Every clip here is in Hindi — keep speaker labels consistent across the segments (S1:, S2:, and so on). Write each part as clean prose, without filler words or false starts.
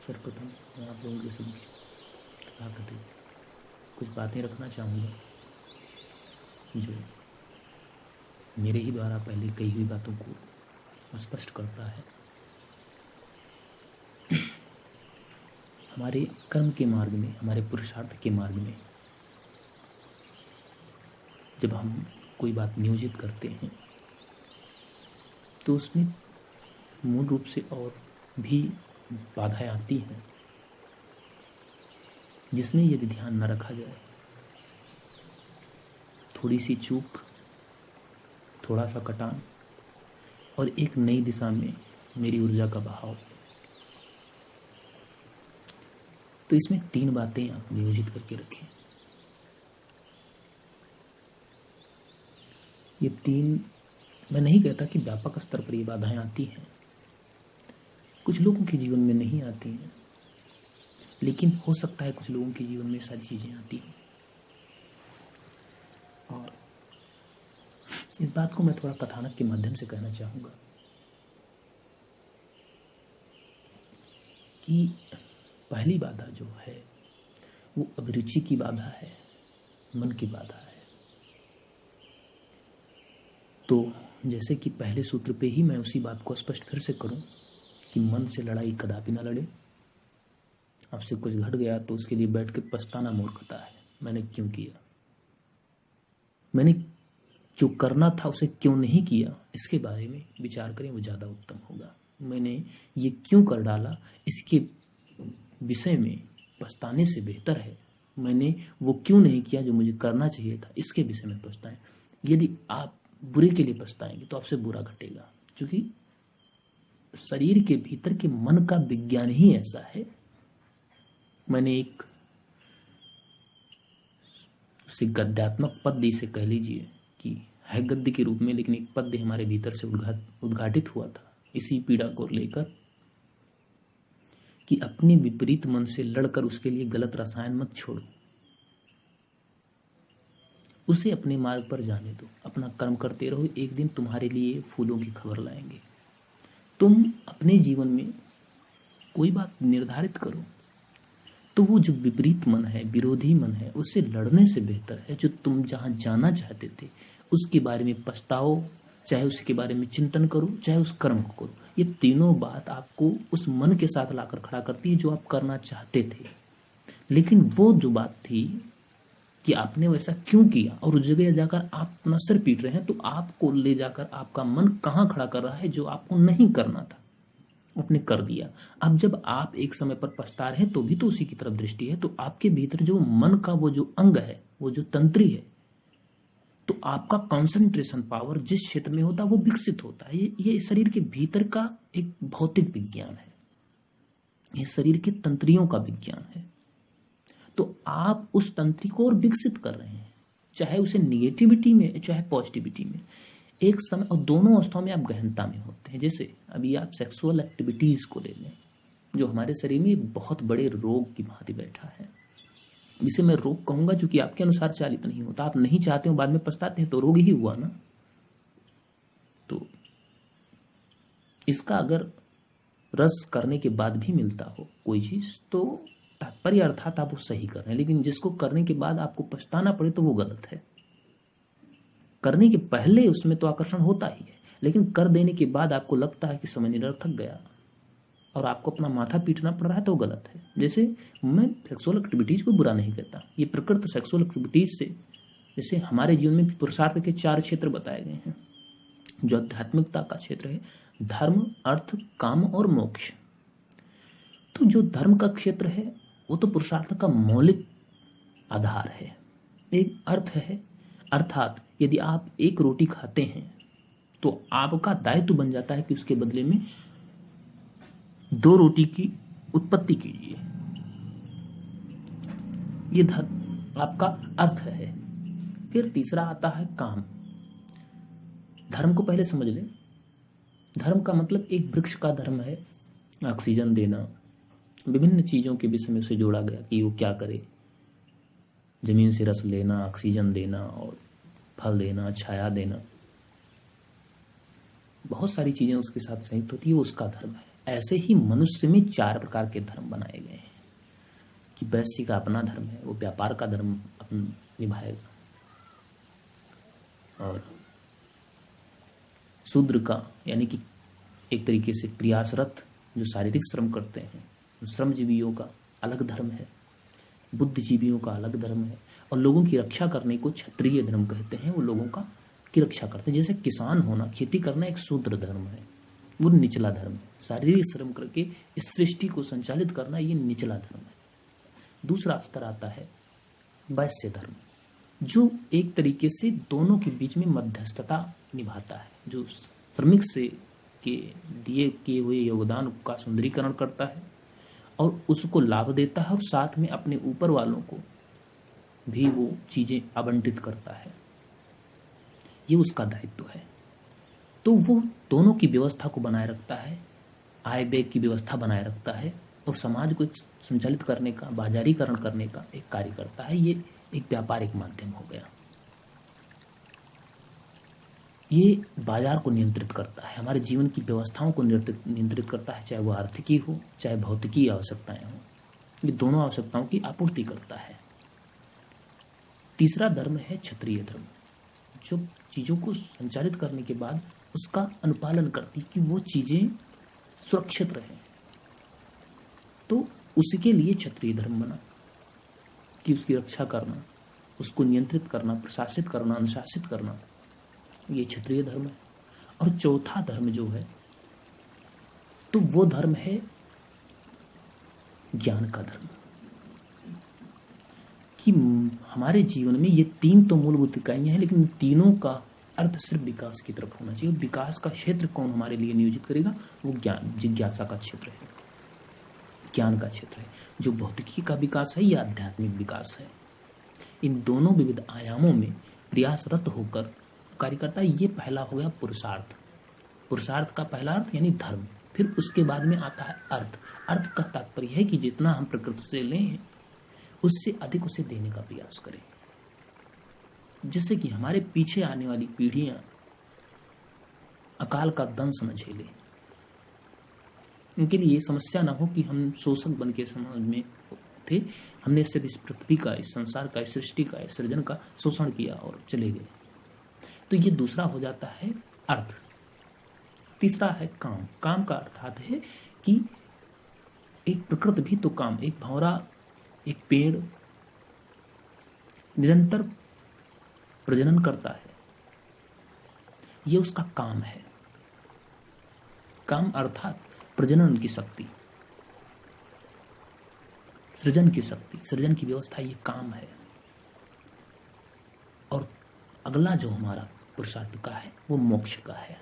S1: सर्वप्रथम मैं आप लोगों के समक्ष तथाकथित कुछ बातें रखना चाहूँगा जो मेरे ही द्वारा पहले कही हुई बातों को स्पष्ट करता है। हमारे कर्म के मार्ग में, हमारे पुरुषार्थ के मार्ग में जब हम कोई बात नियोजित करते हैं तो उसमें मूल रूप से और भी बाधाएं आती हैं, जिसमें यदि ध्यान न रखा जाए, थोड़ी सी चूक, थोड़ा सा कटान और एक नई दिशा में मेरी ऊर्जा का बहाव, तो इसमें 3 बातें आप नियोजित करके रखें। ये 3, मैं नहीं कहता कि व्यापक स्तर पर ये बाधाएं आती हैं, कुछ लोगों के जीवन में नहीं आती हैं, लेकिन हो सकता है कुछ लोगों के जीवन में सारी चीजें आती हैं। और इस बात को मैं थोड़ा कथानक के माध्यम से कहना चाहूंगा कि पहली बाधा जो है वो अभिरुचि की बाधा है, मन की बाधा है। तो जैसे कि पहले सूत्र पे ही मैं उसी बात को स्पष्ट फिर से करूं कि मन से लड़ाई कदापि ना लड़े। आपसे कुछ घट गया तो उसके लिए बैठ के पछताना मूर्खता है। मैंने क्यों किया, मैंने जो करना था उसे क्यों नहीं किया, इसके बारे में विचार करें, वो ज़्यादा उत्तम होगा। मैंने ये क्यों कर डाला, इसके विषय में पछताने से बेहतर है मैंने वो क्यों नहीं किया जो मुझे करना चाहिए था, इसके विषय में पछताएं। यदि आप बुरे के लिए पछताएंगे तो आपसे बुरा घटेगा, क्योंकि शरीर के भीतर के मन का विज्ञान ही ऐसा है। मैंने एक गद्यात्मक पद्य से कह लीजिए कि है गद्य के रूप में, लेकिन एक पद्य हमारे भीतर से उद्घाटित हुआ था इसी पीड़ा को लेकर कि अपने विपरीत मन से लड़कर उसके लिए गलत रसायन मत छोड़ो, उसे अपने मार्ग पर जाने दो, अपना कर्म करते रहो, एक दिन तुम्हारे लिए फूलों की खबर लाएंगे। तुम अपने जीवन में कोई बात निर्धारित करो तो वो जो विपरीत मन है, विरोधी मन है, उससे लड़ने से बेहतर है जो तुम जहां जाना चाहते थे उसके बारे में पछताओ, चाहे उसके बारे में चिंतन करो, चाहे उस कर्म को करो। ये तीनों बात आपको उस मन के साथ लाकर खड़ा करती है जो आप करना चाहते थे। लेकिन वो जो बात थी कि आपने वैसा क्यों किया और उस जगह जाकर आप अपना सिर पीट रहे हैं, तो आपको ले जाकर आपका मन कहाँ खड़ा कर रहा है जो आपको नहीं करना था, आपने कर दिया। अब जब आप एक समय पर पछता रहे हैं तो भी तो उसी की तरफ दृष्टि है, तो आपके भीतर जो मन का वो जो अंग है, वो जो तंत्री है, तो आपका कंसंट्रेशन पावर जिस क्षेत्र में होता है वो विकसित होता है। ये शरीर के भीतर का एक भौतिक विज्ञान है, ये शरीर के तंत्रियों का विज्ञान है। तो आप उस तंत्री को और विकसित कर रहे हैं, चाहे उसे निगेटिविटी में चाहे पॉजिटिविटी में, एक समय, और दोनों अवस्थाओं में आप गहनता में होते हैं। जैसे अभी आप सेक्सुअल एक्टिविटीज को ले लें, जो हमारे शरीर में बहुत बड़े रोग की भांति बैठा है, जिसे मैं रोग कहूंगा जो कि आपके अनुसार चालित नहीं होता। आप नहीं चाहते हो, बाद में पछताते हैं, तो रोग ही हुआ ना। तो इसका अगर रस करने के बाद भी मिलता हो कोई चीज, तो तात्पर्य अर्थात आप वो सही कर रहे हैं। लेकिन जिसको करने के बाद आपको पछताना पड़े तो वो गलत है। करने के पहले उसमें तो आकर्षण होता ही है, लेकिन कर देने के बाद आपको लगता है कि समय निरर्थक गया और आपको अपना माथा पीटना पड़ रहा है, तो गलत है। जैसे मैं सेक्सुअल एक्टिविटीज को बुरा नहीं कहता, ये प्रकृत सेक्सुअल एक्टिविटीज से, जैसे हमारे जीवन में पुरुषार्थ के 4 क्षेत्र बताए गए हैं, जो आध्यात्मिकता का क्षेत्र है, धर्म, अर्थ, काम और मोक्ष। तो जो धर्म का क्षेत्र है वो तो पुरुषार्थ का मौलिक आधार है। एक अर्थ है, अर्थात यदि आप एक रोटी खाते हैं तो आपका दायित्व बन जाता है कि उसके बदले में 2 रोटी की उत्पत्ति कीजिए। ये धर्म आपका अर्थ है। फिर तीसरा आता है काम। धर्म को पहले समझ लें। धर्म का मतलब एक वृक्ष का धर्म है ऑक्सीजन देना, विभिन्न चीजों के विषय में उसे जोड़ा गया कि वो क्या करे, जमीन से रस लेना, ऑक्सीजन देना और फल देना, छाया देना, बहुत सारी चीजें उसके साथ संयुक्त होती है, वो उसका धर्म है। ऐसे ही मनुष्य में 4 प्रकार के धर्म बनाए गए हैं कि वैश्य का अपना धर्म है, वो व्यापार का धर्म निभाएगा, और शूद्र का यानी कि एक तरीके से प्रयासरत जो शारीरिक श्रम करते हैं, श्रमजीवियों का अलग धर्म है, बुद्धिजीवियों का अलग धर्म है, और लोगों की रक्षा करने को क्षत्रिय धर्म कहते हैं। वो लोगों का की रक्षा करते हैं। जैसे किसान होना, खेती करना एक शूद्र धर्म है, वो निचला धर्म है। शारीरिक श्रम करके इस सृष्टि को संचालित करना ये निचला धर्म है। दूसरा स्तर आता है वैश्य धर्म, जो एक तरीके से दोनों के बीच में मध्यस्थता निभाता है, जो श्रमिक से के दिए किए हुए योगदान का सुंदरीकरण करता है और उसको लाभ देता है, और साथ में अपने ऊपर वालों को भी वो चीजें आवंटित करता है। ये उसका दायित्व है। तो वो दोनों की व्यवस्था को बनाए रखता है, आय व्यय की व्यवस्था बनाए रखता है, और समाज को संचालित करने का, बाजारीकरण करने का एक कार्य करता है। ये एक व्यापारिक माध्यम हो गया। ये बाजार को नियंत्रित करता है, हमारे जीवन की व्यवस्थाओं को नियंत्रित करता है, चाहे वो आर्थिकी हो, चाहे भौतिकी आवश्यकताएं हो। ये दोनों आवश्यकताओं की आपूर्ति करता है। तीसरा धर्म है क्षत्रिय धर्म, जो चीजों को संचालित करने के बाद उसका अनुपालन करती कि वो चीजें सुरक्षित रहें। तो उसके लिए क्षत्रिय धर्म बना कि उसकी रक्षा करना, उसको नियंत्रित करना, प्रशासित करना, अनुशासित करना, ये क्षत्रिय धर्म है। और चौथा धर्म जो है, तो वो धर्म है ज्ञान का धर्म, कि हमारे जीवन में ये 3 तो मूलभूत इकाइयां हैं, लेकिन तीनों का अर्थ सिर्फ विकास की तरफ होना चाहिए। विकास का क्षेत्र कौन हमारे लिए नियोजित करेगा? वो ज्ञान, जिज्ञासा का क्षेत्र है, ज्ञान का क्षेत्र है। जो भौतिकी का विकास है या आध्यात्मिक विकास है, इन दोनों विविध आयामों में प्रयासरत होकर कार्य करता है। ये पहला हो गया पुरुषार्थ। पुरुषार्थ का पहला अर्थ यानी धर्म। फिर उसके बाद में आता है अर्थ। अर्थ का तात्पर्य है कि जितना हम प्रकृति से लें उससे अधिक उसे देने का प्रयास करें, जिससे कि हमारे पीछे आने वाली पीढ़ियां अकाल का दंश न झेले। उनके लिए ये समस्या ना हो कि हम शोषक बन के समाज में थे, हमने सिर्फ इस पृथ्वी का, इस संसार का, इस सृष्टि का, इस सृजन का शोषण किया और चले गए। तो ये दूसरा हो जाता है अर्थ। तीसरा है काम। काम का अर्थात है कि एक प्रकृति भी तो काम, एक भंवरा, एक पेड़ निरंतर प्रजनन करता है, ये उसका काम है। काम अर्थात प्रजनन की शक्ति, सृजन की शक्ति, सृजन की व्यवस्था, ये काम है। और अगला जो हमारा पुरुषार्थ का है वो मोक्ष का है,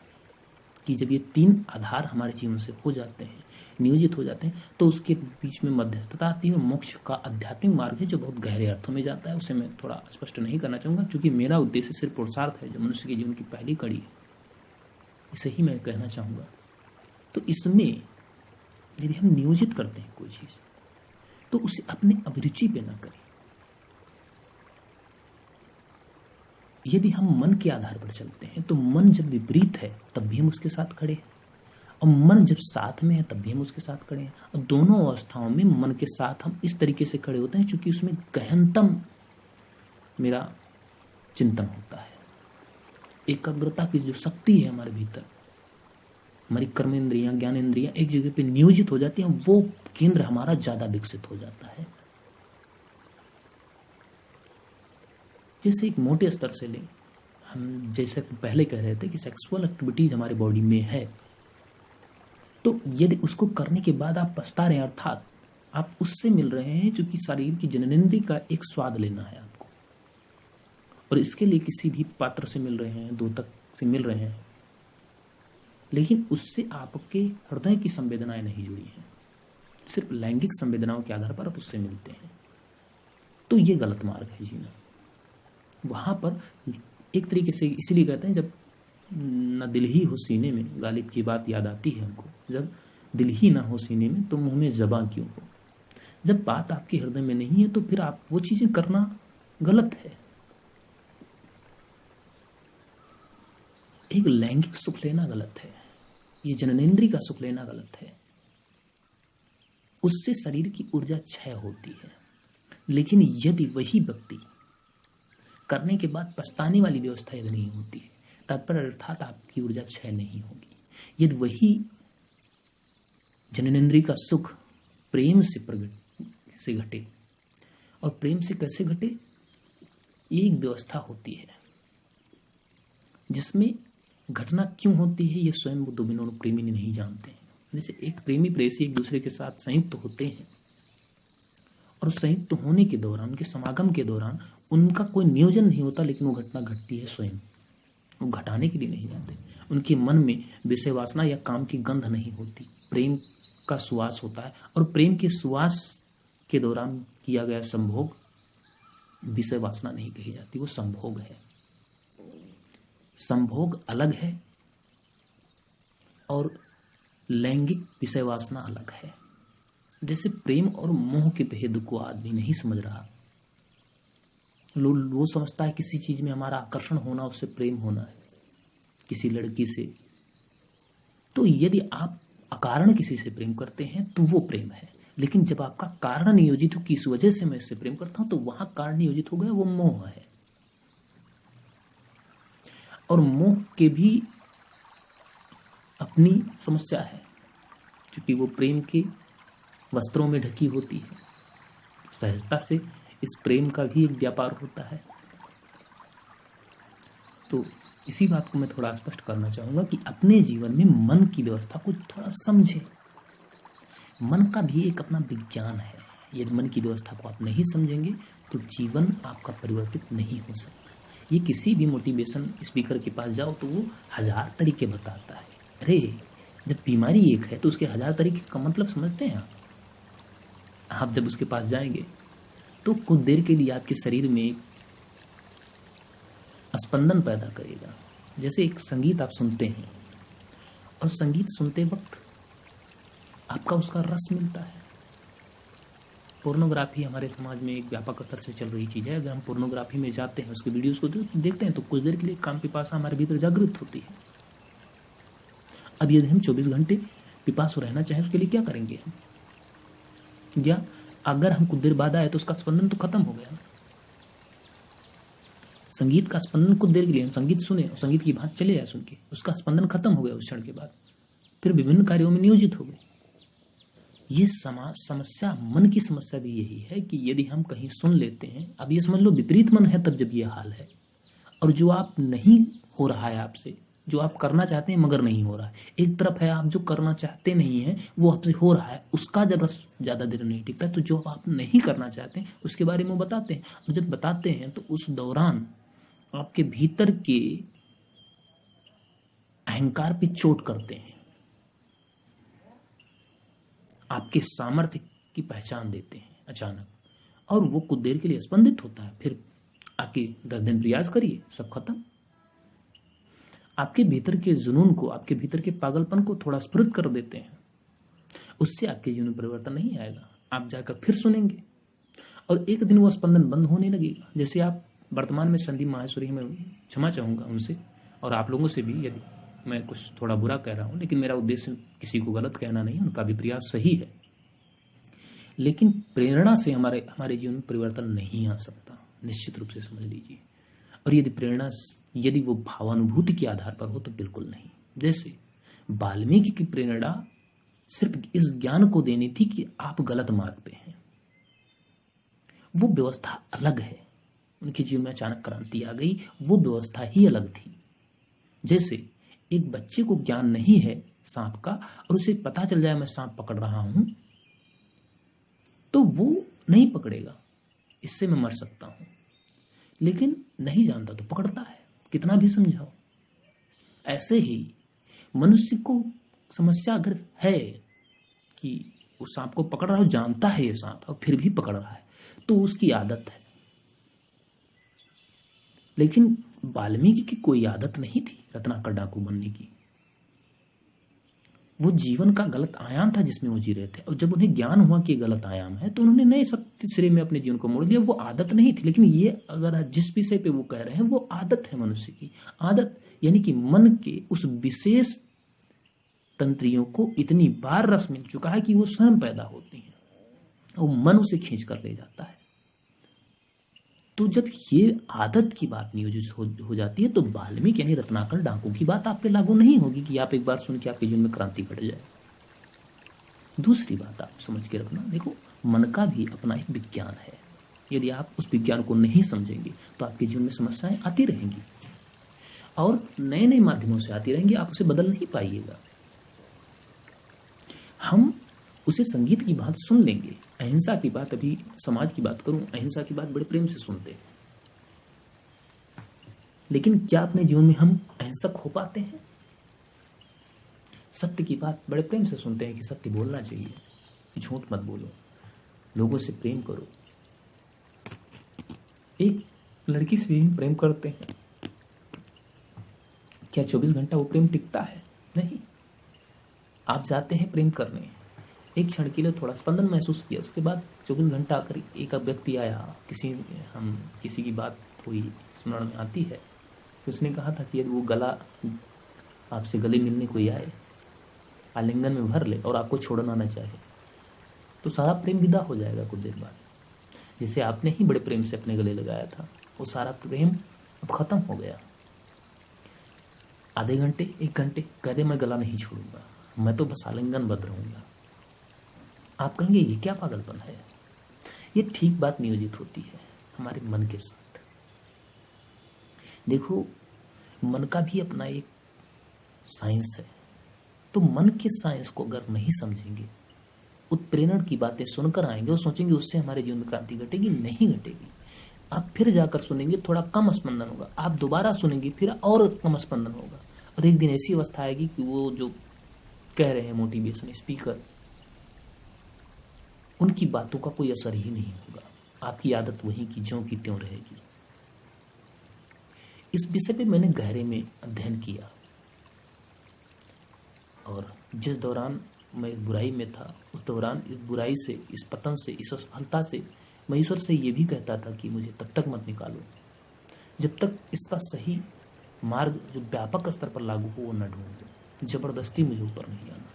S1: कि जब ये 3 आधार हमारे जीवन से हो जाते हैं, नियोजित हो जाते हैं, तो उसके बीच में मध्यस्थता आती है। और मोक्ष का आध्यात्मिक मार्ग है जो बहुत गहरे अर्थों में जाता है, उसे मैं थोड़ा स्पष्ट नहीं करना चाहूंगा, क्योंकि मेरा उद्देश्य सिर्फ पुरुषार्थ है जो मनुष्य के जीवन की पहली कड़ी है, इसे ही मैं कहना चाहूंगा। तो इसमें यदि हम नियोजित करते हैं कोई चीज, तो उसे अपने अभिरुचि पे ना करें। यदि हम मन के आधार पर चलते हैं तो मन जब विपरीत है तब भी हम उसके साथ खड़े हैं, और मन जब साथ में है तब भी हम उसके साथ खड़े हैं। और दोनों अवस्थाओं में मन के साथ हम इस तरीके से खड़े होते हैं क्योंकि उसमें गहनतम मेरा चिंतन होता है। एकाग्रता की जो शक्ति है हमारे भीतर, हमारी कर्मेंद्रियां, ज्ञानेंद्रियां एक जगह पे नियोजित हो जाती हैं, वो केंद्र हमारा ज्यादा विकसित हो जाता है। जैसे एक मोटे स्तर से लें, हम जैसे पहले कह रहे थे कि सेक्सुअल एक्टिविटीज हमारे बॉडी में है, तो यदि उसको करने के बाद आप पछता रहे हैं, अर्थात आप उससे मिल रहे हैं जो कि शरीर की जननेंद्रिय का एक स्वाद लेना है आपको, और इसके लिए किसी भी पात्र से मिल रहे हैं, द्योतक से मिल रहे हैं, लेकिन उससे आपके हृदय की संवेदनाएं नहीं जुड़ी हैं, सिर्फ लैंगिक संवेदनाओं के आधार पर आप उससे मिलते हैं, तो ये गलत मार्ग है जीना। वहां पर एक तरीके से इसीलिए कहते हैं, जब न दिल ही हो सीने में, गालिब की बात याद आती है हमको, जब दिल ही ना हो सीने में तो मुंह में ज़बां क्यों हो। जब बात आपके हृदय में नहीं है तो फिर आप वो चीजें करना गलत है। एक लैंगिक सुख लेना गलत है, ये जननेंद्रिय का सुख लेना गलत है। उससे शरीर की ऊर्जा क्षय होती है। लेकिन यदि वही व्यक्ति करने के बाद पछताने वाली व्यवस्था यदि नहीं होती है, तात्पर्य अर्थात आपकी ऊर्जा क्षय नहीं होगी। यदि वही जननेंद्रिय का सुख प्रेम से घटे, और प्रेम से कैसे घटे, ये एक व्यवस्था होती है जिसमें घटना क्यों होती है ये स्वयं वो दोनों प्रेमी नहीं जानते हैं। जैसे एक प्रेमी प्रेयसी एक दूसरे के साथ संयुक्त होते हैं, और संयुक्त होने के दौरान, उनके समागम के दौरान उनका कोई नियोजन नहीं होता, लेकिन वो घटना घटती है स्वयं। वो घटाने के लिए नहीं जाते। उनके मन में विषय वासना या काम की गंध नहीं होती, प्रेम का सुवास होता है। और प्रेम के सुवास के दौरान किया गया संभोग विषय वासना नहीं कही जाती, वो संभोग है। संभोग अलग है और लैंगिक विषय वासना अलग है। जैसे प्रेम और मोह के भेद को आदमी नहीं समझ रहा। वो समझता है किसी चीज में हमारा आकर्षण होना उससे प्रेम होना है, किसी लड़की से। तो यदि आप अकारण किसी से प्रेम करते हैं तो वो प्रेम है। लेकिन जब आपका कारण नियोजित हो कि इस वजह से मैं इससे प्रेम करता हूं, तो वहां कारण नियोजित हो गया, वो मोह है। और मोह के भी अपनी समस्या है, क्योंकि वो प्रेम के वस्त्रों में ढकी होती है। सहजता से इस प्रेम का भी एक व्यापार होता है। तो इसी बात को मैं थोड़ा स्पष्ट करना चाहूंगा कि अपने जीवन में मन की व्यवस्था को थोड़ा समझे। मन का भी एक अपना विज्ञान है। यदि मन की व्यवस्था को आप नहीं समझेंगे तो जीवन आपका परिवर्तित नहीं हो सकता। ये किसी भी मोटिवेशन स्पीकर के पास जाओ तो वो 1000 तरीके बताता है। अरे जब बीमारी एक है तो उसके 1000 तरीके का मतलब समझते हैं आप जब उसके पास जाएंगे तो कुछ देर के लिए आपके शरीर में एक स्पंदन पैदा करेगा। जैसे एक संगीत आप सुनते हैं, और संगीत सुनते वक्त आपका उसका रस मिलता है। पोर्नोग्राफी हमारे समाज में एक व्यापक स्तर से चल रही चीज़ है। अगर हम पोर्नोग्राफी में जाते हैं, उसके वीडियोस को देखते हैं, तो कुछ देर के लिए काम पिपासा हमारे भीतर जागृत होती है। अब यदि हम 24 घंटे पिपासु रहना चाहें, उसके लिए क्या करेंगे हम? या अगर हम कुछ देर बाद आए तो उसका स्पंदन तो खत्म हो गया। संगीत का स्पंदन कुछ देर के लिए हम संगीत सुने और संगीत की बात चले आए सुन के, उसका स्पंदन खत्म हो गया। उस क्षण के बाद फिर विभिन्न कार्यों में नियोजित हो गए। ये समस्या, मन की समस्या भी यही है कि यदि हम कहीं सुन लेते हैं, अब ये समझ लो विपरीत मन है तब जब ये हाल है। और जो आप नहीं हो रहा है आपसे, जो आप करना चाहते हैं मगर नहीं हो रहा है। एक तरफ है आप जो करना चाहते नहीं है वो आपसे हो रहा है, उसका जब रस ज़्यादा देर नहीं टिकता। तो जो आप नहीं करना चाहते हैं उसके बारे में बताते हैं, और जब बताते हैं तो उस दौरान आपके भीतर के अहंकार पे चोट करते हैं, आपके सामर्थ्य की पहचान देते हैं अचानक, और वो कुछ देर के लिए स्पंदित होता है। फिर आके 10 दिन प्रयास करिए, सब खत्म। आपके भीतर के जुनून को, आपके भीतर के पागलपन को थोड़ा स्फुरित कर देते हैं। उससे आपके जीवन में परिवर्तन नहीं आएगा। आप जाकर फिर सुनेंगे और एक दिन वो स्पंदन बंद होने लगेगा। जैसे आप वर्तमान में संदीप माहेश्वरी में, क्षमा चाहूँगा उनसे और आप लोगों से भी यदि मैं कुछ थोड़ा बुरा कह रहा हूँ, लेकिन मेरा उद्देश्य किसी को गलत कहना नहीं, उनका भी प्रयास सही है। लेकिन प्रेरणा से हमारे जीवन में परिवर्तन नहीं आ सकता, निश्चित रूप से समझ लीजिए। और यदि प्रेरणा यदि वो भावानुभूति के आधार पर हो तो बिल्कुल नहीं। जैसे वाल्मीकि की प्रेरणा सिर्फ इस ज्ञान को देनी थी कि आप गलत मार्ग पे हैं, वो व्यवस्था अलग है। उनके जीवन में अचानक क्रांति आ गई, वो व्यवस्था ही अलग थी। जैसे एक बच्चे को ज्ञान नहीं है सांप का और उसे पता चल जाए मैं सांप पकड़ रहा हूं, तो वो नहीं पकड़ेगा, इससे मैं मर सकता हूं। लेकिन नहीं जानता तो पकड़ता है, कितना भी समझाओ। ऐसे ही मनुष्य को समस्या अगर है कि वो सांप को पकड़ रहा है, जानता है ये सांप और फिर भी पकड़ रहा है, तो उसकी आदत है। लेकिन वाल्मीकि की कोई आदत नहीं थी रत्नाकर डाकू बनने की। वो जीवन का गलत आयाम था जिसमें वो जी रहे थे, और जब उन्हें ज्ञान हुआ कि गलत आयाम है तो उन्होंने नए सत्य सिरे में अपने जीवन को मोड़ दिया। वो आदत नहीं थी। लेकिन ये अगर जिस विषय पे वो कह रहे हैं वो आदत है मनुष्य की। आदत यानी कि मन के उस विशेष तंत्रियों को इतनी बार रस मिल चुका है कि वो स्वयं पैदा होती हैं। वो मन उसे खींच कर ले जाता है। तो जब ये आदत की बात नियोजित हो जाती है तो वाल्मीकि यानी रत्नाकर डाकू की बात आप पे लागू नहीं होगी कि आप एक बार सुन के आपके जीवन में क्रांति घट जाए। दूसरी बात आप समझ के रखना, देखो मन का भी अपना एक विज्ञान है। यदि आप उस विज्ञान को नहीं समझेंगे तो आपके जीवन में समस्याएं आती रहेंगी और नए नए माध्यमों से आती रहेंगी, आप उसे बदल नहीं पाइएगा। हम उसे संगीत की बात सुन लेंगे, अहिंसा की बात, अभी समाज की बात करूं, अहिंसा की बात बड़े प्रेम से सुनते हैं, लेकिन क्या अपने जीवन में हम अहिंसक हो पाते हैं? सत्य की बात बड़े प्रेम से सुनते हैं कि सत्य बोलना चाहिए, झूठ मत बोलो, लोगों से प्रेम करो। एक लड़की से भी प्रेम करते हैं, क्या 24 घंटा वो प्रेम टिकता है? नहीं। आप जाते हैं प्रेम करने, एक क्षण के लिए थोड़ा स्पंदन महसूस किया, उसके बाद 24 घंटा आकर एक व्यक्ति आया, किसी की बात हुई स्मरण में आती है, उसने कहा था कि यदि वो गला आपसे गले मिलने कोई आए, आलिंगन में भर ले और आपको छोड़ना ना चाहे, तो सारा प्रेम विदा हो जाएगा कुछ देर बाद। जिसे आपने ही बड़े प्रेम से अपने गले लगाया था, वो सारा प्रेम अब खत्म हो गया। आधे घंटे, एक घंटे कह दे मैं गला नहीं छोड़ूंगा, मैं तो बस आलिंगनबद्ध रहूंगा। आप कहेंगे ये क्या पागलपन है? ये ठीक बात नियोजित होती है हमारे मन के साथ। देखो मन का भी अपना एक साइंस है, तो मन के साइंस को अगर नहीं समझेंगे, उत्प्रेरण की बातें सुनकर आएंगे और सोचेंगे उससे हमारे जीवन में क्रांति घटेगी, नहीं घटेगी। आप फिर जाकर सुनेंगे, थोड़ा कम स्पंदन होगा, आप दोबारा सुनेंगे, फिर और कम स्पंदन होगा, और एक दिन ऐसी अवस्था आएगी कि वो जो कह रहे हैं मोटिवेशन स्पीकर, उनकी बातों का कोई असर ही नहीं होगा, आपकी आदत वही की ज्यों की त्यों रहेगी। इस विषय पे मैंने गहरे में अध्ययन किया, और जिस दौरान मैं इस बुराई में था, उस दौरान इस बुराई से, इस पतन से, इस असफलता से मैं ईश्वर से ये भी कहता था कि मुझे तब तक मत निकालो जब तक इसका सही मार्ग जो व्यापक स्तर पर लागू हो वो न ढूंढ दो। जबरदस्ती मुझे ऊपर नहीं आना।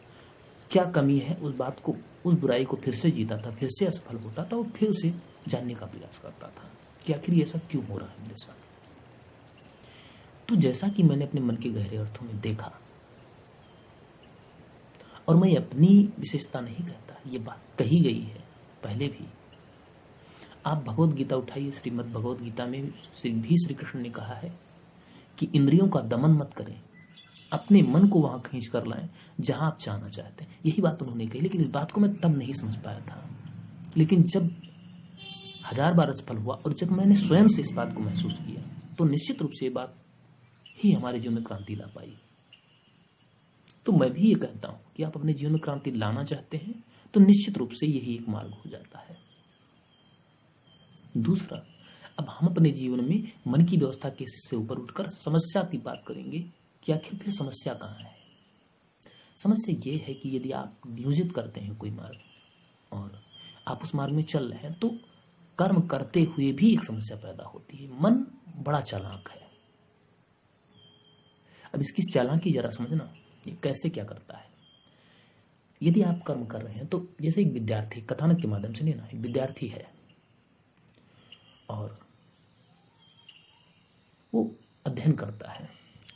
S1: क्या कमी है उस बात को, उस बुराई को फिर से जीता था, फिर से असफल होता था और फिर उसे जानने का प्रयास करता था कि आखिर ये सब क्यों हो रहा है मेरे साथ। तो जैसा कि मैंने अपने मन के गहरे अर्थों में देखा, और मैं अपनी विशेषता नहीं कहता, ये बात कही गई है पहले भी। आप भगवत गीता उठाइए, श्रीमद् भगवत गीता में भी श्री कृष्ण ने कहा है कि इंद्रियों का दमन मत करें, अपने मन को वहां खींच कर लाएं जहां आप जाना चाहते हैं। यही बात उन्होंने कही, लेकिन इस बात को मैं तब नहीं समझ पाया था। लेकिन जब 1000 बार असफल हुआ और जब मैंने स्वयं से इस बात को महसूस किया, तो निश्चित रूप से ये बात ही हमारे जीवन में क्रांति ला पाई। तो मैं भी ये कहता हूं कि आप अपने जीवन में क्रांति लाना चाहते हैं तो निश्चित रूप से यही एक मार्ग हो जाता है। दूसरा, अब हम अपने जीवन में मन की व्यवस्था के से ऊपर उठकर समस्या की बात करेंगे कि आखिर फिर समस्या कहाँ है। समस्या ये है कि यदि आप नियोजित करते हैं कोई मार्ग और आप उस मार्ग में चल रहे हैं, तो कर्म करते हुए भी एक समस्या पैदा होती है। मन बड़ा चालाक है। अब इसकी चालाकी जरा समझना, ये कैसे क्या करता है। यदि आप कर्म कर रहे हैं तो जैसे एक विद्यार्थी, कथानक के माध्यम से लेना, एक विद्यार्थी है और वो अध्ययन करता है।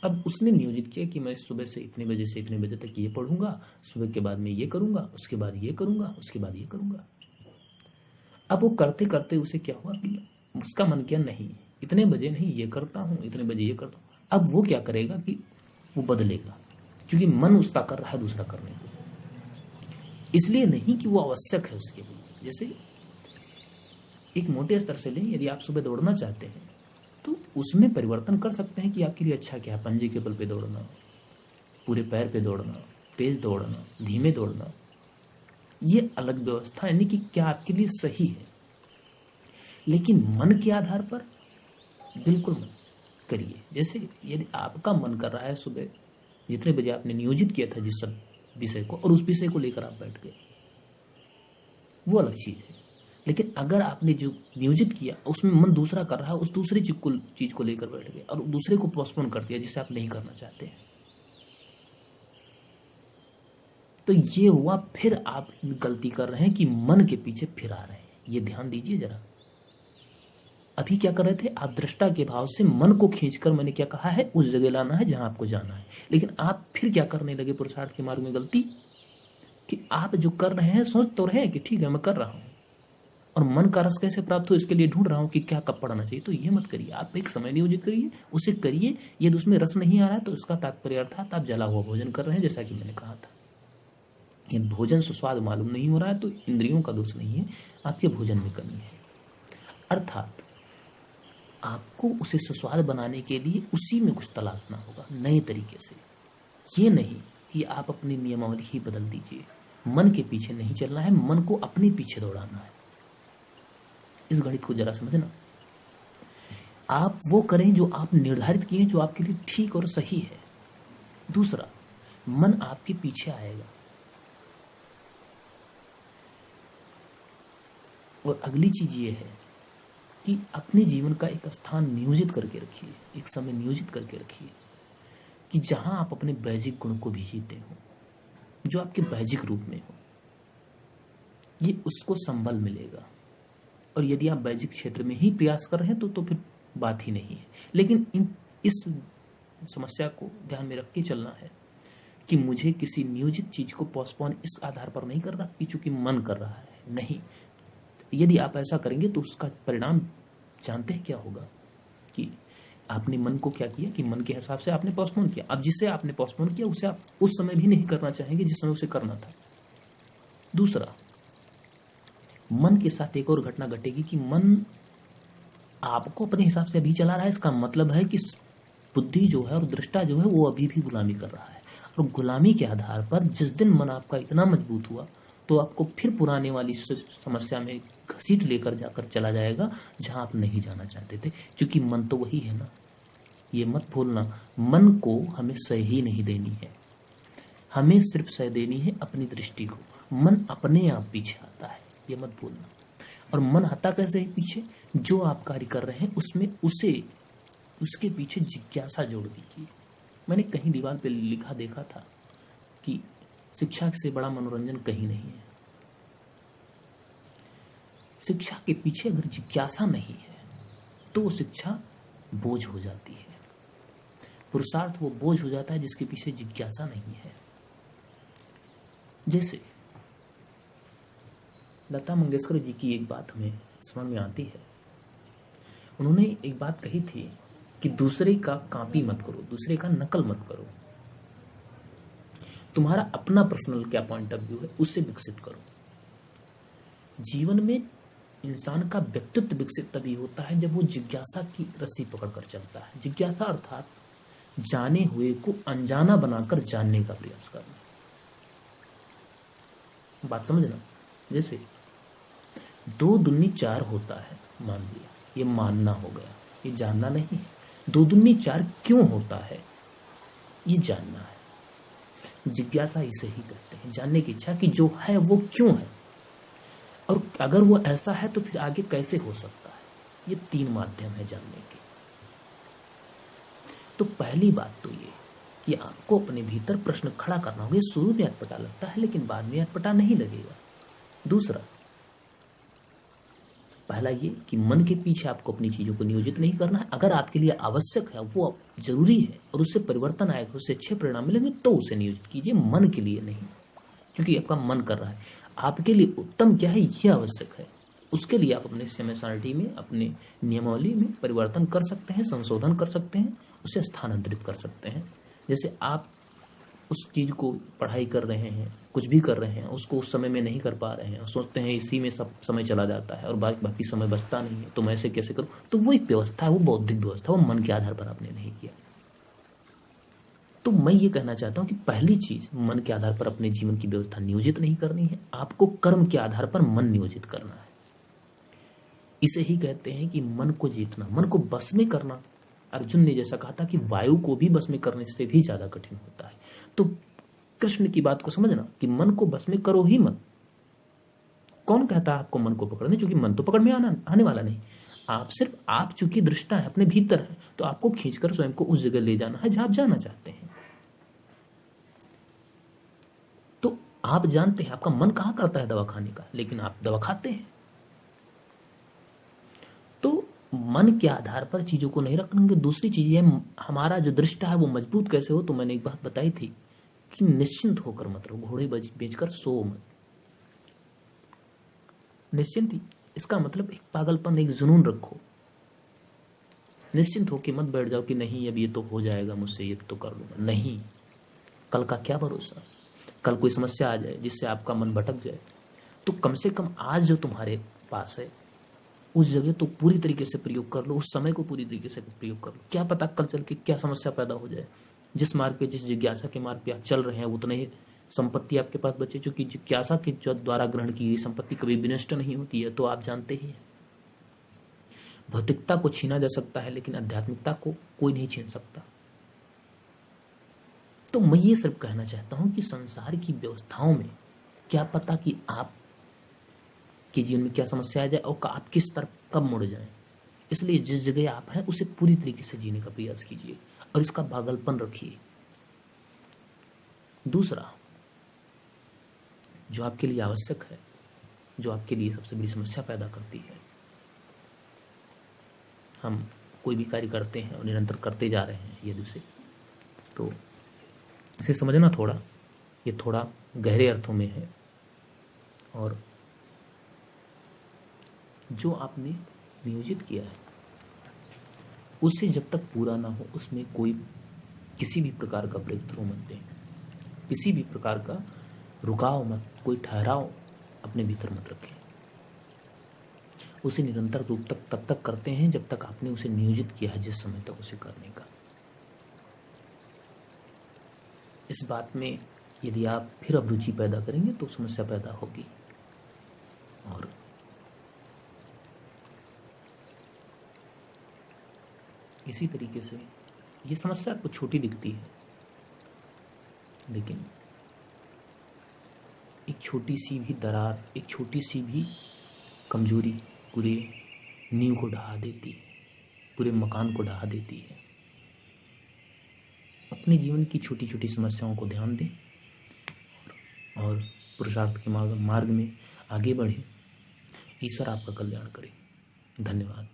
S1: अब उसने नियोजित किया कि मैं सुबह से इतने बजे से इतने बजे तक ये पढ़ूंगा, सुबह के बाद मैं ये करूंगा, उसके बाद ये करूंगा, उसके बाद ये करूंगा। अब वो करते करते उसे क्या हुआ कि उसका मन किया नहीं, इतने बजे नहीं ये करता हूँ, इतने बजे ये करता हूँ। अब वो क्या करेगा कि वो बदलेगा, क्योंकि मन उसका कर रहा है दूसरा करने को। इसलिए नहीं कि वो आवश्यक है उसके लिए। जैसे एक मोटे स्तर से लें, यदि आप सुबह दौड़ना चाहते हैं तो उसमें परिवर्तन कर सकते हैं कि आपके लिए अच्छा क्या है। पंजे के बल पे दौड़ना, पूरे पैर पे दौड़ना, तेज दौड़ना, धीमे दौड़ना, ये अलग व्यवस्था, यानी कि क्या आपके लिए सही है। लेकिन मन के आधार पर बिल्कुल मत करिए। जैसे यदि आपका मन कर रहा है सुबह जितने बजे आपने नियोजित किया था जिस सब विषय को, और उस विषय को लेकर आप बैठ गए, वो अलग चीज है। लेकिन अगर आपने जो नियोजित किया उसमें मन दूसरा कर रहा है, उस दूसरी चीज को लेकर बैठ गए और दूसरे को पोस्टपोन कर दिया जिसे आप नहीं करना चाहते हैं, तो ये हुआ, फिर आप गलती कर रहे हैं कि मन के पीछे फिर आ रहे हैं। ये ध्यान दीजिए जरा। अभी क्या कर रहे थे आप? दृष्टा के भाव से मन को खींचकर, मैंने क्या कहा है, उस जगह लाना है जहां आपको जाना है। लेकिन आप फिर क्या करने लगे पुरुषार्थ के मार्ग में? गलती कि आप जो कर रहे हैं सोच तो रहे हैं कि ठीक है मैं कर रहा हूं, और मन का रस कैसे प्राप्त हो इसके लिए ढूंढ रहा हूं कि क्या कब पढ़ना चाहिए। तो ये मत करिए। आप एक समय नियोजित करिए, उसे करिए। यदि उसमें रस नहीं आ रहा है तो उसका तात्पर्य अर्थात आप जला हुआ भोजन कर रहे हैं, जैसा कि मैंने कहा था। ये भोजन सुस्वाद मालूम नहीं हो रहा है तो इंद्रियों का दोष नहीं है, आपके भोजन में कमी है। अर्थात आपको उसे सुस्वाद बनाने के लिए उसी में कुछ तलाशना होगा नए तरीके से। ये नहीं कि आप अपनी नियमावली ही बदल दीजिए। मन के पीछे नहीं चलना है, मन को अपने पीछे दौड़ाना है। इस गणित को जरा समझना। आप वो करें जो आप निर्धारित किए, जो आपके लिए ठीक और सही है। दूसरा, मन आपके पीछे आएगा। और अगली चीज ये है कि अपने जीवन का एक स्थान नियोजित करके रखिए, एक समय नियोजित करके रखिए कि जहां आप अपने बैजिक गुण को भी जीते हो, जो आपके बैजिक रूप में हो। ये उसको संबल मिलेगा। और यदि आप बैजिक क्षेत्र में ही प्रयास कर रहे हैं तो फिर बात ही नहीं है। लेकिन इस समस्या को ध्यान में रख के चलना है कि मुझे किसी नियोजित चीज को पोस्टपोन इस आधार पर नहीं करना कि चूंकि मन कर रहा है। नहीं, यदि आप ऐसा करेंगे तो उसका परिणाम जानते हैं क्या होगा कि आपने मन को क्या किया कि मन के हिसाब से आपने पोस्टपोन किया। अब जिसे आपने पोस्टपोन किया उसे आप उस समय भी नहीं करना चाहेंगे जिस समय उसे करना था। दूसरा, मन के साथ एक और घटना घटेगी कि मन आपको अपने हिसाब से अभी चला रहा है। इसका मतलब है कि बुद्धि जो है और दृष्टा जो है वो अभी भी गुलामी कर रहा है। और गुलामी के आधार पर जिस दिन मन आपका इतना मजबूत हुआ तो आपको फिर पुराने वाली समस्या में घसीट लेकर जाकर चला जाएगा जहां आप नहीं जाना चाहते थे। क्योंकि मन तो वही है ना, ये मत भूलना। मन को हमें सह ही नहीं देनी है, हमें सिर्फ सह देनी है अपनी दृष्टि को। मन अपने आप पीछे आता है, ये मत भूलना। और मन आता कैसे है पीछे? जो आप कार्य कर रहे हैं उसमें उसके पीछे जिज्ञासा जोड़ दीजिए। मैंने कहीं दीवार पे लिखा देखा था कि शिक्षा से बड़ा मनोरंजन कहीं नहीं है। शिक्षा के पीछे अगर जिज्ञासा नहीं है तो वो शिक्षा बोझ हो जाती है। पुरुषार्थ वो बोझ हो जाता है जिसके पीछे जिज्ञासा नहीं है। जैसे लता मंगेशकर जी की एक बात हमें समझ में आती है। उन्होंने एक बात कही थी कि दूसरे का कॉपी मत करो, दूसरे का नकल मत करो। तुम्हारा अपना पर्सनल क्या पॉइंट ऑफ व्यू है उसे विकसित करो। जीवन में इंसान का व्यक्तित्व विकसित तभी होता है जब वो जिज्ञासा की रस्सी पकड़कर चलता है। जिज्ञासा अर्थात जाने हुए को अनजाना बनाकर जानने का प्रयास करना। बात समझना। जैसे 2 दूनी 4 होता है, मान लिया, ये मानना हो गया, ये जानना नहीं है। 2 दूनी 4 क्यों होता है ये जानना है। जिज्ञासा इसे ही कहते हैं, जानने की इच्छा कि जो है वो क्यों है, और अगर वो ऐसा है तो फिर आगे कैसे हो सकता है। ये 3 माध्यम है जानने के। तो पहली बात तो ये कि आपको अपने भीतर प्रश्न खड़ा करना होगा। शुरू में अटपटा लगता है लेकिन बाद में अटपटा नहीं लगेगा। दूसरा, पहला ये कि मन के पीछे आपको अपनी चीजों को नियोजित नहीं करना है। अगर आपके लिए आवश्यक है, वो जरूरी है और उससे परिवर्तन आएगा, उससे अच्छे परिणाम मिलेंगे तो उसे नियोजित कीजिए, मन के लिए नहीं। क्योंकि आपका मन कर रहा है, आपके लिए उत्तम क्या है ये आवश्यक है। उसके लिए आप अपने समय सारणी में, अपने नियमावली में परिवर्तन कर सकते हैं, संशोधन कर सकते हैं, उसे स्थानांतरित कर सकते हैं। जैसे आप उस चीज को पढ़ाई कर रहे हैं, कुछ भी कर रहे हैं, उसको उस समय में नहीं कर पा रहे हैं और सोचते हैं इसी में सब समय चला जाता है और बाकी समय बचता नहीं है, तो मैं ऐसे कैसे करूं। तो वो एक व्यवस्था है, वो बौद्धिक व्यवस्था, वो मन के आधार पर आपने नहीं किया। तो मैं ये कहना चाहता हूं कि पहली चीज, मन के आधार पर अपने जीवन की व्यवस्था नियोजित नहीं करनी है, आपको कर्म के आधार पर मन नियोजित करना है। इसे ही कहते हैं कि मन को जीतना, मन को बस में करना। अर्जुन ने जैसा कहा था कि वायु को भी बस में करने से भी ज्यादा कठिन होता है। तो कृष्ण की बात को समझना कि मन को बस में करो ही मत। कौन कहता है आपको मन को पकड़ने? क्योंकि मन तो पकड़ में आने वाला नहीं। आप चूंकि दृष्टा है, अपने भीतर है, तो आपको खींचकर स्वयं को उस जगह ले जाना है जहां आप जाना चाहते हैं। तो आप जानते हैं आपका मन कहाँ करता है दवा खाने का, लेकिन आप दवा खाते हैं। तो मन के आधार पर चीज़ों को नहीं रखेंगे। दूसरी चीज़ है, हमारा जो दृष्टा है वो मजबूत कैसे हो, तो मैंने एक बात बताई थी कि निश्चिंत होकर मत रहो, घोड़े बेचकर सो मत। निश्चिंत ही इसका मतलब एक पागलपन, एक जुनून रखो। निश्चिंत होकर मत बैठ जाओ कि नहीं अब ये तो हो जाएगा मुझसे, ये तो कर लूंगा। नहीं, कल का क्या भरोसा, कल कोई समस्या आ जाए जिससे आपका मन भटक जाए। तो कम से कम आज जो तुम्हारे पास है उस जगह तो पूरी तरीके से प्रयोग कर लो, उस समय को पूरी तरीके से प्रयोग कर लो। क्या पता कल चल के क्या समस्या पैदा हो जाए। जिस मार्ग पे, जिस जिज्ञासा के मार्ग पे आप चल रहे हैं उतने ही संपत्ति आपके पास बचे, क्योंकि जिज्ञासा के जो द्वारा ग्रहण की गई संपत्ति कभी विनष्ट नहीं होती है, तो आप जानते ही हैं। भौतिकता को छीना जा सकता है लेकिन आध्यात्मिकता को कोई नहीं छीन सकता। तो मैं ये सिर्फ कहना चाहता हूं कि संसार की व्यवस्थाओं में क्या पता कि आप के जीवन में क्या समस्या आ जाए और आप किस तरफ कब मुड़ जाएं। इसलिए जिस जगह आप हैं उसे पूरी तरीके से जीने का प्रयास कीजिए और इसका पागलपन रखिए। दूसरा, जो आपके लिए आवश्यक है, जो आपके लिए सबसे बड़ी समस्या पैदा करती है, हम कोई भी कार्य करते हैं और निरंतर करते जा रहे हैं यदि उसे, तो इसे समझना थोड़ा, ये थोड़ा गहरे अर्थों में है। और जो आपने नियोजित किया है उससे जब तक पूरा ना हो उसमें कोई किसी भी प्रकार का ब्रेक थ्रू मत दें, किसी भी प्रकार का रुकाव मत, कोई ठहराव अपने भीतर मत रखें। उसे निरंतर रूप तक तब तक करते हैं जब तक आपने उसे नियोजित किया है, जिस समय तक उसे करने का। इस बात में यदि आप फिर अभिरुचि पैदा करेंगे तो समस्या पैदा होगी। और इसी तरीके से ये समस्या आपको छोटी दिखती है, लेकिन एक छोटी सी भी दरार, एक छोटी सी भी कमजोरी पूरे नींव को ढहा देती है, पूरे मकान को ढहा देती है। अपने जीवन की छोटी छोटी समस्याओं को ध्यान दें और पुरुषार्थ के मार्ग में आगे बढ़ें। ईश्वर आपका कल्याण करे। धन्यवाद।